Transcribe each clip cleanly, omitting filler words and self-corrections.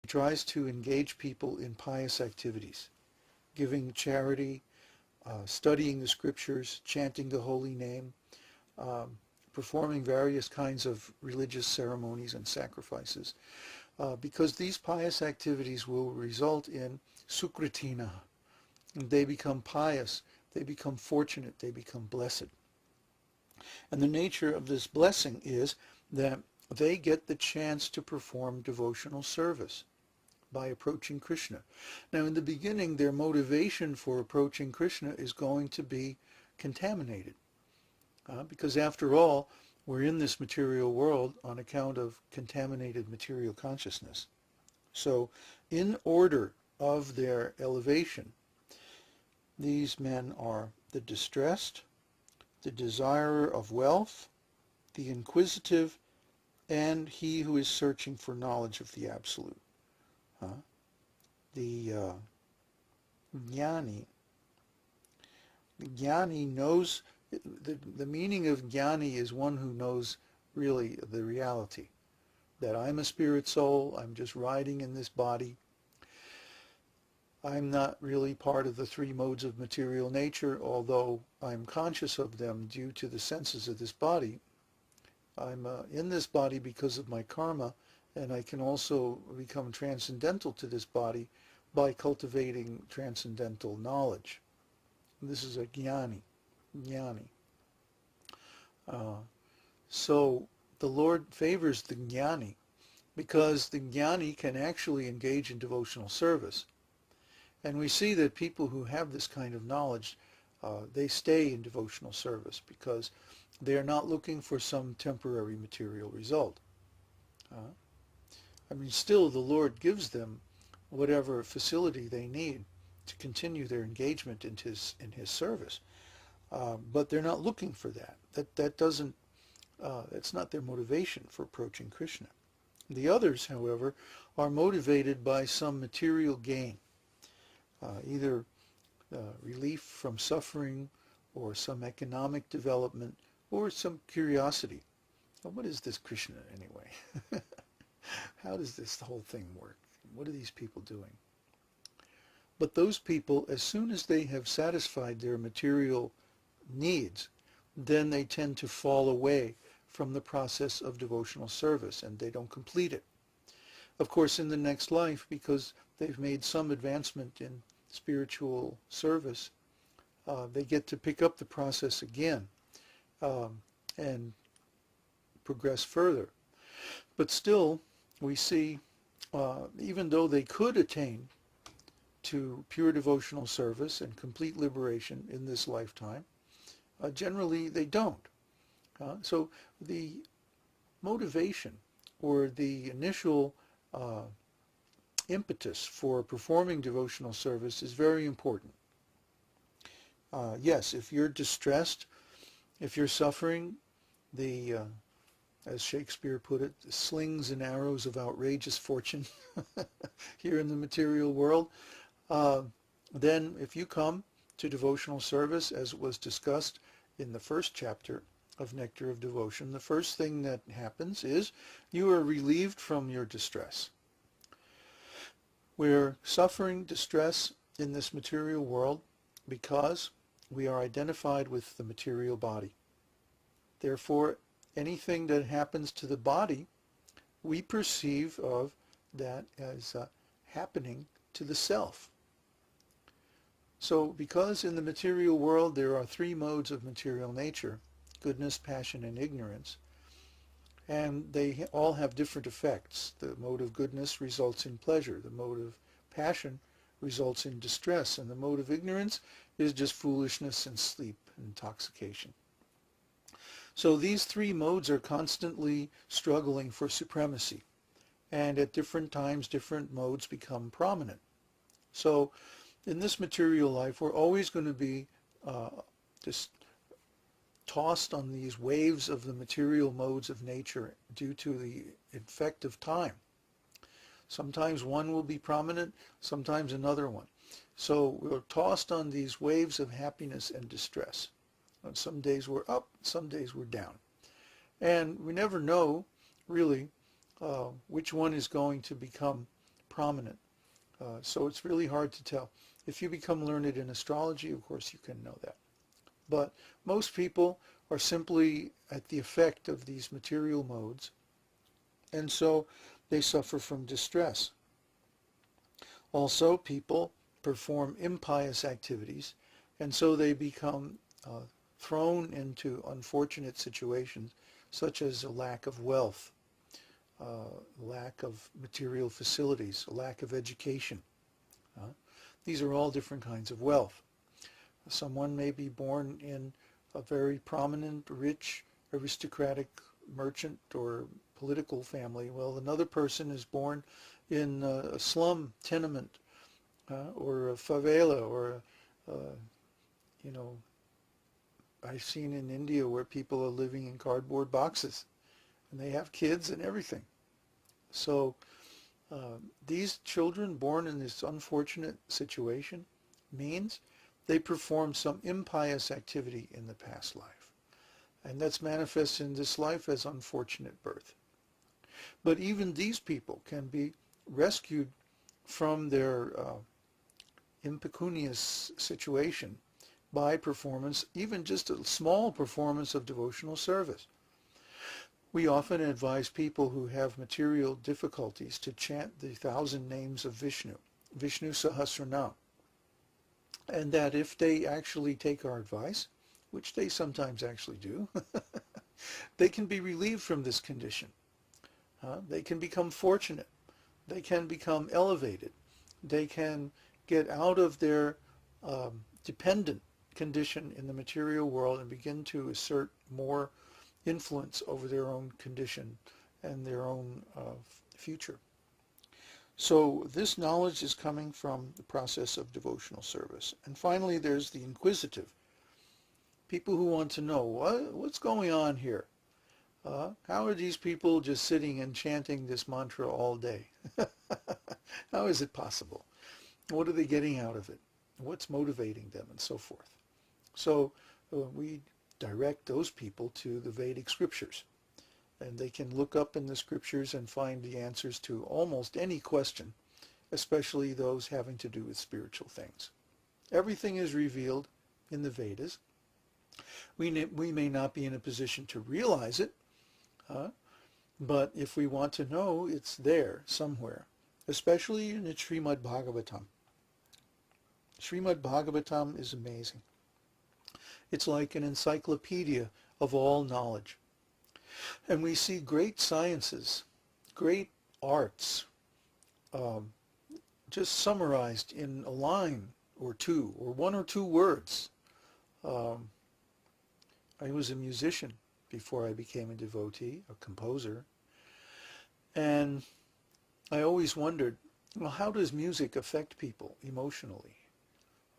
tries to engage people in pious activities, giving charity, studying the scriptures, chanting the holy name, performing various kinds of religious ceremonies and sacrifices, because these pious activities will result in sukritina. They become pious, they become fortunate, they become blessed. And the nature of this blessing is that they get the chance to perform devotional service by approaching Krishna. Now, in the beginning, their motivation for approaching Krishna is going to be contaminated, because after all, we're in this material world on account of contaminated material consciousness. So, in order of their elevation, these men are the distressed, the desirer of wealth, the inquisitive, and he who is searching for knowledge of the Absolute. The jnani knows, the meaning of jnani is one who knows really the reality, that I'm a spirit soul, I'm just riding in this body, I'm not really part of the three modes of material nature, although I'm conscious of them due to the senses of this body. I'm in this body because of my karma, and I can also become transcendental to this body by cultivating transcendental knowledge. This is a jnani. So the Lord favors the jnani because the jnani can actually engage in devotional service. And we see that people who have this kind of knowledge, they stay in devotional service because they are not looking for some temporary material result. I mean, still the Lord gives them whatever facility they need to continue their engagement in His service, but they're not looking for that. That's not their motivation for approaching Krishna. The others, however, are motivated by some material gain, either relief from suffering, or some economic development, or some curiosity. Well, what is this Krishna anyway? How does this whole thing work? What are these people doing? But those people, as soon as they have satisfied their material needs, then they tend to fall away from the process of devotional service, and they don't complete it. Of course, in the next life, because they've made some advancement in spiritual service, they get to pick up the process again and progress further. But still, we see, even though they could attain to pure devotional service and complete liberation in this lifetime, generally they don't. So the motivation or the initial impetus for performing devotional service is very important. Yes, if you're distressed, if you're suffering, as Shakespeare put it, the slings and arrows of outrageous fortune here in the material world, then if you come to devotional service, as was discussed in the first chapter of Nectar of Devotion, the first thing that happens is you are relieved from your distress. We're suffering distress in this material world because we are identified with the material body. Therefore, anything that happens to the body, we perceive of that as happening to the self. So because in the material world there are three modes of material nature, goodness, passion, and ignorance, and they all have different effects. The mode of goodness results in pleasure, the mode of passion results in distress, and the mode of ignorance is just foolishness and sleep and intoxication. So these three modes are constantly struggling for supremacy, and at different times different modes become prominent. So in this material life we're always going to be just tossed on these waves of the material modes of nature due to the effect of time. Sometimes one will be prominent, sometimes another one. So we're tossed on these waves of happiness and distress. And some days we're up, some days we're down. And we never know, really, which one is going to become prominent. So it's really hard to tell. If you become learned in astrology, of course you can know that. But most people are simply at the effect of these material modes, and so they suffer from distress. Also, people perform impious activities, and so they become thrown into unfortunate situations, such as a lack of wealth, lack of material facilities, a lack of education. These are all different kinds of wealth. Someone may be born in a very prominent, rich, aristocratic merchant or political family. Well, another person is born in a slum tenement or a favela, or you know, I've seen in India where people are living in cardboard boxes and they have kids and everything. So these children born in this unfortunate situation means they perform some impious activity in the past life. And that's manifested in this life as unfortunate birth. But even these people can be rescued from their impecunious situation by performance, even just a small performance of devotional service. We often advise people who have material difficulties to chant the 1,000 names of Vishnu, Vishnu Sahasranam, and that if they actually take our advice, which they sometimes actually do, they can be relieved from this condition. They can become fortunate. They can become elevated. They can get out of their dependent condition in the material world and begin to assert more influence over their own condition and their own future. So this knowledge is coming from the process of devotional service. And finally, there's the inquisitive. People who want to know, what's going on here? How are these people just sitting and chanting this mantra all day? How is it possible? What are they getting out of it? What's motivating them, and so forth? So we direct those people to the Vedic scriptures. And they can look up in the scriptures and find the answers to almost any question, especially those having to do with spiritual things. Everything is revealed in the Vedas. We may not be in a position to realize it, but if we want to know, it's there somewhere, especially in the Srimad Bhagavatam. Srimad Bhagavatam is amazing. It's like an encyclopedia of all knowledge. And we see great sciences, great arts, just summarized in a line or two, or one or two words. I was a musician before I became a devotee, a composer, and I always wondered, well, how does music affect people emotionally?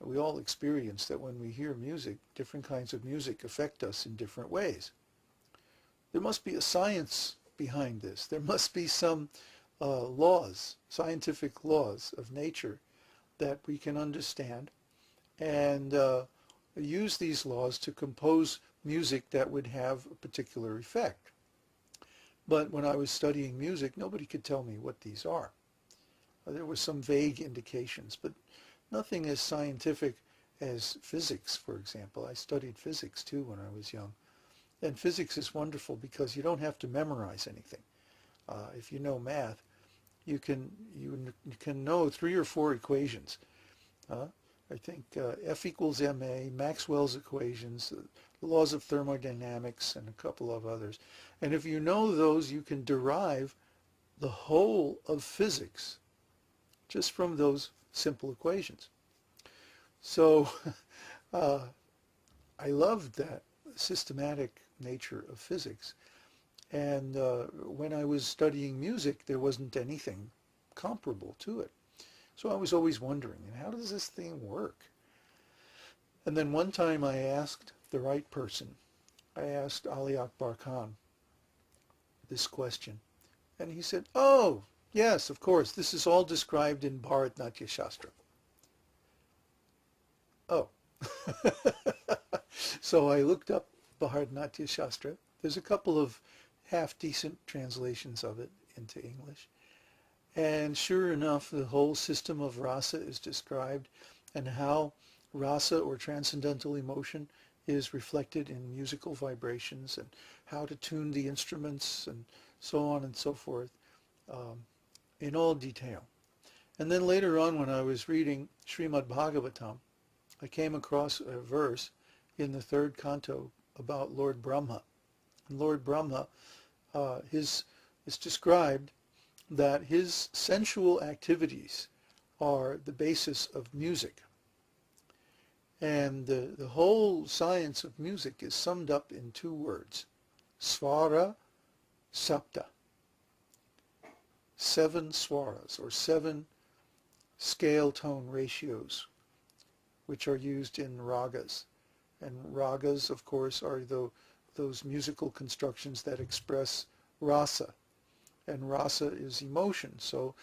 We all experience that when we hear music, different kinds of music affect us in different ways. There must be a science behind this. There must be some laws, scientific laws of nature that we can understand and use these laws to compose music that would have a particular effect. But when I was studying music, nobody could tell me what these are. There were some vague indications, but nothing as scientific as physics, for example. I studied physics too when I was young. And physics is wonderful because you don't have to memorize anything. If you know math, you can know 3 or 4 equations. I think F equals ma, Maxwell's equations, the laws of thermodynamics, and a couple of others. And if you know those, you can derive the whole of physics just from those simple equations. So I loved that systematic nature of physics. And when I was studying music, there wasn't anything comparable to it. So I was always wondering, and how does this thing work? And then one time I asked the right person. I asked Ali Akbar Khan this question. And he said, oh, yes, of course, this is all described in Bharatnatya Shastra. Oh. So I looked up Bharatnatya Shastra. There's a couple of half-decent translations of it into English. And sure enough, the whole system of rasa is described, and how rasa, or transcendental emotion, is reflected in musical vibrations, and how to tune the instruments, and so on and so forth, in all detail. And then later on, when I was reading Srimad Bhagavatam, I came across a verse in the third canto about Lord Brahma. And Lord Brahma, it's described that his sensual activities are the basis of music. And the whole science of music is summed up in two words: swara, sapta. 7 swaras, or 7 scale tone ratios, which are used in ragas. And ragas, of course, are those musical constructions that express rasa. And rasa is emotion. So